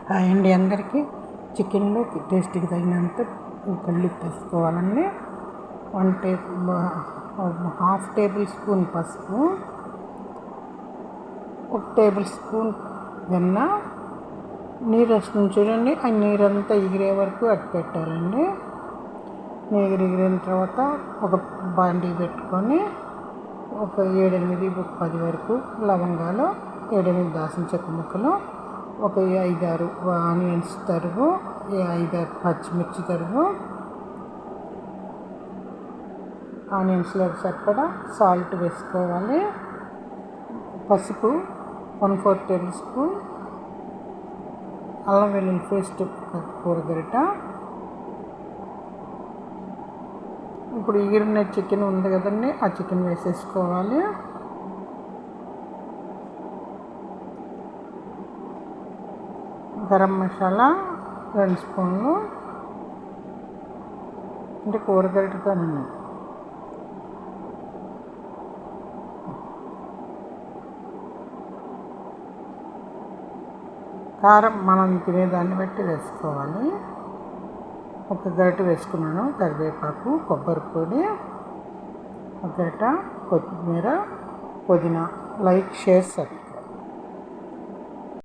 Hi అండి అందరికీ. చికెన్లో టేస్ట్కి తగినంత కల్లుప్పు వేసుకోవాలండి. 1/2 టేబుల్ స్పూన్ పసుపు, 1 టేబుల్ స్పూన్ వెన్న. నీరు వస్తుంది చూడండి, ఆ నీరంతా ఎగిరే వరకు అట్టు పెట్టాలండి. నీరు ఎగిరిన తర్వాత ఒక బాండీ పెట్టుకొని ఒక 7-10 వరకు లవంగాలు, 7-8 దాల్చిన చెక్క ముక్కలు, ఒక 5-6 ఆనియన్స్ తరుగు, 5-6 పచ్చిమిర్చి తరుగు, ఆనియన్స్లో సరిపడా సాల్ట్ వేసుకోవాలి. పసుపు 1/4 టేబుల్ స్పూన్, అల్లం వెల్లుల్లి పేస్ట్ కూరగరిట. ఇప్పుడు ఎగిరిన చికెన్ ఉంది కదండి, ఆ చికెన్ వేసేసుకోవాలి. గరం మసాలా 2 స్పూన్లు, అంటే కూరగరిటతోనండి. కారం మనం తినేదాన్ని బట్టి వేసుకోవాలి. ఒక గరిటె వేసుకున్నాను కరివేపాకు, కొబ్బరి పొడి, ఒక గరిటె కొత్తిమీర, పుదీనా. Like, share, subscribe.